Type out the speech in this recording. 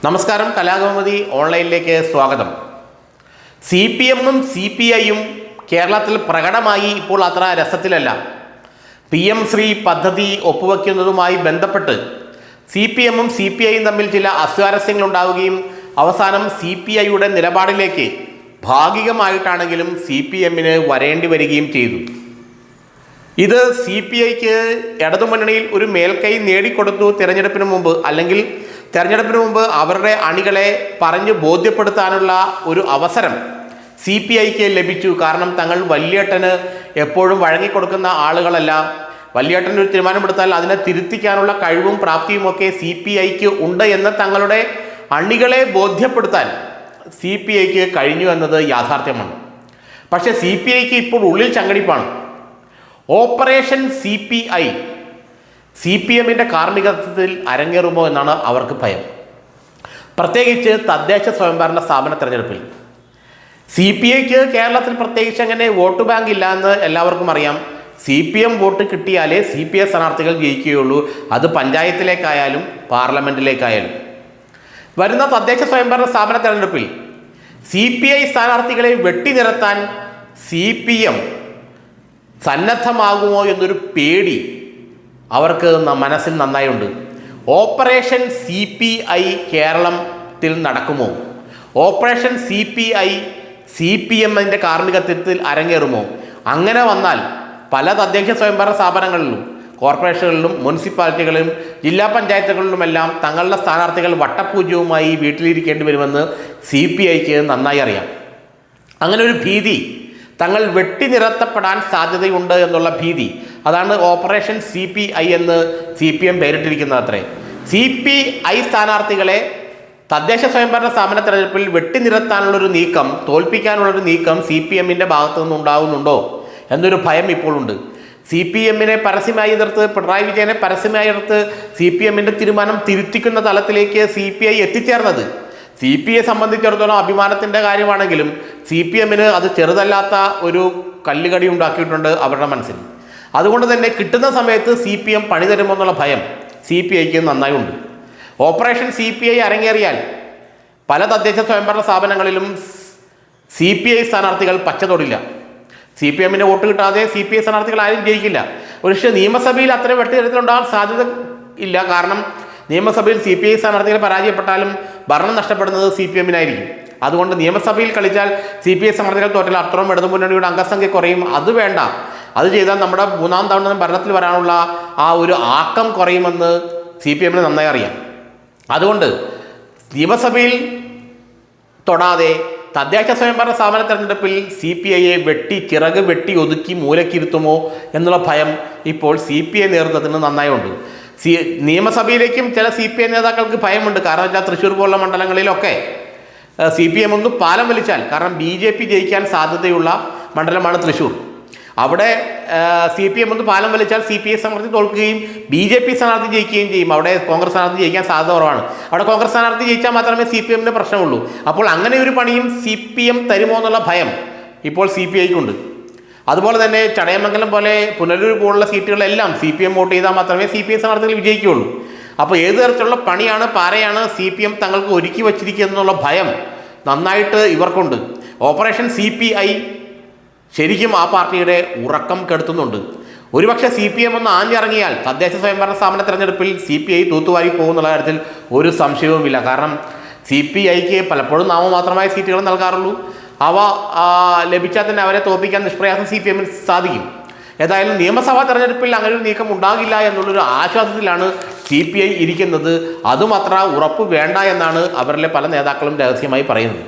നമസ്കാരം, കലാകൗമുദി ഓൺലൈനിലേക്ക് സ്വാഗതം. CPM-ഉം CPI-യും കേരളത്തിൽ പ്രകടമായി ഇപ്പോൾ അത്ര രസത്തിലല്ല. PM ശ്രീ പദ്ധതി ഒപ്പുവയ്ക്കുന്നതുമായി ബന്ധപ്പെട്ട് CPM-ഉം CPI-യും തമ്മിൽ ചില അസ്വാരസ്യങ്ങളുണ്ടാവുകയും അവസാനം CPI-യുടെ നിലപാടിലേക്ക് ഭാഗികമായിട്ടാണെങ്കിലും CPM-ന് വരേണ്ടി വരികയും ചെയ്തു. ഇത് CPI-ക്ക് ഇടതുമുന്നണിയിൽ ഒരു മേൽക്കൈ നേടിക്കൊടുത്തു. തിരഞ്ഞെടുപ്പിന് മുമ്പ് അല്ലെങ്കിൽ തെരഞ്ഞെടുപ്പിന് മുമ്പ് അവരുടെ അണികളെ പറഞ്ഞ് ബോധ്യപ്പെടുത്താനുള്ള ഒരു അവസരം CPI-ക്ക് ലഭിച്ചു. കാരണം തങ്ങൾ വല്യേട്ടന് എപ്പോഴും വഴങ്ങിക്കൊടുക്കുന്ന ആളുകളല്ല. വല്യേട്ടൻ ഒരു തീരുമാനമെടുത്താൽ അതിനെ തിരുത്തിക്കാനുള്ള കഴിവും പ്രാപ്തിയും ഒക്കെ CPI-ക്ക് ഉണ്ട് എന്ന് തങ്ങളുടെ അണികളെ ബോധ്യപ്പെടുത്താൻ CPI-ക്ക് കഴിഞ്ഞു എന്നത് യാഥാർത്ഥ്യമാണ്. പക്ഷേ CPI-ക്ക് ഇപ്പോൾ ഉള്ളിൽ ചങ്കടിപ്പാണ്. ഓപ്പറേഷൻ CPI CPM-ന്റെ കാർമ്മികത്വത്തിൽ അരങ്ങേറുമോ എന്നാണ് അവർക്ക് ഭയം. പ്രത്യേകിച്ച് തദ്ദേശ സ്വയംഭരണ സ്ഥാപന തെരഞ്ഞെടുപ്പിൽ CPI-ക്ക് കേരളത്തിൽ പ്രത്യേകിച്ച് അങ്ങനെ വോട്ട് ബാങ്ക് ഇല്ല എന്ന് എല്ലാവർക്കും അറിയാം. CPM വോട്ട് കിട്ടിയാലേ CPI സ്ഥാനാർത്ഥികൾ ജയിക്കുകയുള്ളൂ. അത് പഞ്ചായത്തിലേക്കായാലും പാർലമെൻറ്റിലേക്കായാലും. വരുന്ന തദ്ദേശ സ്വയംഭരണ സ്ഥാപന തെരഞ്ഞെടുപ്പിൽ CPI സ്ഥാനാർത്ഥികളെ വെട്ടിനിരത്താൻ CPM സന്നദ്ധമാകുമോ എന്നൊരു പേടി അവർക്ക് മനസ്സിൽ നന്നായുണ്ട്. ഓപ്പറേഷൻ CPI കേരളത്തിൽ നടക്കുമോ? ഓപ്പറേഷൻ CPI CPM-ന്റെ കാർമ്മികത്വത്തിൽ അരങ്ങേറുമോ? അങ്ങനെ വന്നാൽ പല തദ്ദേശ സ്വയംഭരണ സ്ഥാപനങ്ങളിലും കോർപ്പറേഷനുകളിലും മുനിസിപ്പാലിറ്റികളിലും ജില്ലാ പഞ്ചായത്തുകളിലുമെല്ലാം തങ്ങളുടെ സ്ഥാനാർത്ഥികൾ വട്ടപൂജ്യവുമായി വീട്ടിലിരിക്കേണ്ടി വരുമെന്ന് CPI-ക്ക് നന്നായി അറിയാം. അങ്ങനെ ഒരു ഭീതി, തങ്ങൾ വെട്ടിനിരത്തപ്പെടാൻ സാധ്യതയുണ്ട് എന്നുള്ള ഭീതി, അതാണ് ഓപ്പറേഷൻ CPI എന്ന് CPM പേരിട്ടിരിക്കുന്നത് അത്രേ. CPI സ്ഥാനാർത്ഥികളെ തദ്ദേശ സ്വയംഭരണ സ്ഥാപന തെരഞ്ഞെടുപ്പിൽ വെട്ടിനിരത്താനുള്ളൊരു നീക്കം, തോൽപ്പിക്കാനുള്ളൊരു നീക്കം CPM-ന്റെ ഭാഗത്തു നിന്നുണ്ടാകുന്നുണ്ടോ എന്നൊരു ഭയം ഇപ്പോഴുണ്ട്. CPM-നെ പരസ്യമായി എതിർത്ത്, പിണറായി വിജയനെ പരസ്യമായി എതിർത്ത് CPM-ന്റെ തീരുമാനം തിരുത്തിക്കുന്ന തലത്തിലേക്ക് CPI എത്തിച്ചേർന്നത് CPI സംബന്ധിച്ചിടത്തോളം അഭിമാനത്തിൻ്റെ കാര്യമാണെങ്കിലും CPM-ന് അത് ചെറുതല്ലാത്ത ഒരു കല്ലുകടി ഉണ്ടാക്കിയിട്ടുണ്ട് അവരുടെ മനസ്സിൽ. അതുകൊണ്ട് തന്നെ കിട്ടുന്ന സമയത്ത് CPM പണി തരുമെന്നുള്ള ഭയം CPI-ക്ക് നന്നായി ഉണ്ട്. ഓപ്പറേഷൻ CPI അരങ്ങേറിയാൽ പല തദ്ദേശ സ്വയംഭരണ സ്ഥാപനങ്ങളിലും CPI സ്ഥാനാർത്ഥികൾ പച്ച തൊടില്ല. CPM-ന് വോട്ട് കിട്ടാതെ CPI സ്ഥാനാർത്ഥികൾ ആരും ജയിക്കില്ല. പക്ഷേ നിയമസഭയിൽ അത്രയും വെട്ടിനിരത്തിലുണ്ടാകാൻ സാധ്യത ഇല്ല. കാരണം നിയമസഭയിൽ CPI സ്ഥാനാർത്ഥികൾ പരാജയപ്പെട്ടാലും ഭരണം നഷ്ടപ്പെടുന്നത് CPM-നായിരിക്കും. അതുകൊണ്ട് നിയമസഭയിൽ കളിച്ചാൽ CPI സ്ഥാനാർത്ഥികൾ തോറ്റാൽ അത്രയും ഇടതുമുന്നണിയുടെ അംഗസംഖ്യ കുറയും. അത് വേണ്ട. അത് ചെയ്താൽ നമ്മുടെ മൂന്നാം തവണ ഭരണത്തിൽ വരാനുള്ള ആ ഒരു ആക്കം കുറയുമെന്ന് CPM-ന് നന്നായി അറിയാം. അതുകൊണ്ട് നിയമസഭയിൽ തൊടാതെ തദ്ദേശ സ്വയംഭരണ സ്ഥാപന തെരഞ്ഞെടുപ്പിൽ CPI-യെ ചിറക് വെട്ടി ഒതുക്കി മൂലക്കിരുത്തുമോ എന്നുള്ള ഭയം ഇപ്പോൾ CPI നേതൃത്വത്തിന് നന്നായുണ്ട്. നിയമസഭയിലേക്കും ചില CPI നേതാക്കൾക്ക് ഭയമുണ്ട്. കാരണം വെച്ചാൽ തൃശ്ശൂർ പോലുള്ള മണ്ഡലങ്ങളിലൊക്കെ CPM ഒന്ന് പാലം വലിച്ചാൽ, കാരണം BJP ജയിക്കാൻ സാധ്യതയുള്ള മണ്ഡലമാണ് തൃശ്ശൂർ. അവിടെ CPM ഒന്ന് പാലം വലിച്ചാൽ CPI സ്ഥാനാർത്ഥി തോൽക്കുകയും BJP സ്ഥാനാർത്ഥി ജയിക്കുകയും ചെയ്യും. അവിടെ കോൺഗ്രസ് സ്ഥാനാർത്ഥി ജയിക്കാൻ സാധ്യത കുറവാണ്. അവിടെ കോൺഗ്രസ് സ്ഥാനാർത്ഥി ജയിച്ചാൽ മാത്രമേ CPM-ന് പ്രശ്നമുള്ളൂ. അപ്പോൾ അങ്ങനെ ഒരു പണിയും CPM തരുമോ എന്നുള്ള ഭയം ഇപ്പോൾ CPI-ക്കുണ്ട്. അതുപോലെ തന്നെ ചടയമംഗലം പോലെ പുനലൂർ പോലുള്ള സീറ്റുകളെല്ലാം CPM വോട്ട് ചെയ്താൽ മാത്രമേ CPI സ്ഥാനാർത്ഥികൾ വിജയിക്കുകയുള്ളൂ. അപ്പോൾ ഏത് തരത്തിലുള്ള പണിയാണ്, പാരയാണ് CPM തങ്ങൾക്ക് ഒരുക്കി വച്ചിരിക്കുന്നതെന്നുള്ള ഭയം നന്നായിട്ട് ഇവർക്കുണ്ട്. ഓപ്പറേഷൻ CPI ശരിക്കും ആ പാർട്ടിയുടെ ഉറക്കം കെടുത്തുന്നുണ്ട്. ഒരുപക്ഷെ CPM ഒന്ന് ആഞ്ഞിറങ്ങിയാൽ തദ്ദേശ സ്വയംഭരണ സ്ഥാപന തെരഞ്ഞെടുപ്പിൽ CPI തൂത്തുവാരി പോകുന്നുള്ള കാര്യത്തിൽ ഒരു സംശയവുമില്ല. കാരണം CPI-ക്ക് പലപ്പോഴും നാമമാത്രമായ സീറ്റുകൾ നൽകാറുള്ളൂ. അവ ലഭിച്ചാൽ തന്നെ അവരെ തോൽപ്പിക്കാൻ നിഷ്പ്രയാസം CPM-ന് സാധിക്കും. ഏതായാലും നിയമസഭാ തെരഞ്ഞെടുപ്പിൽ അങ്ങനെ ഒരു നീക്കം ഉണ്ടാകില്ല എന്നുള്ളൊരു ആശ്വാസത്തിലാണ് CPI ഇരിക്കുന്നത്. അതും അത്ര ഉറപ്പ് വേണ്ട എന്നാണ് അവരിലെ പല നേതാക്കളും രഹസ്യമായി പറയുന്നത്.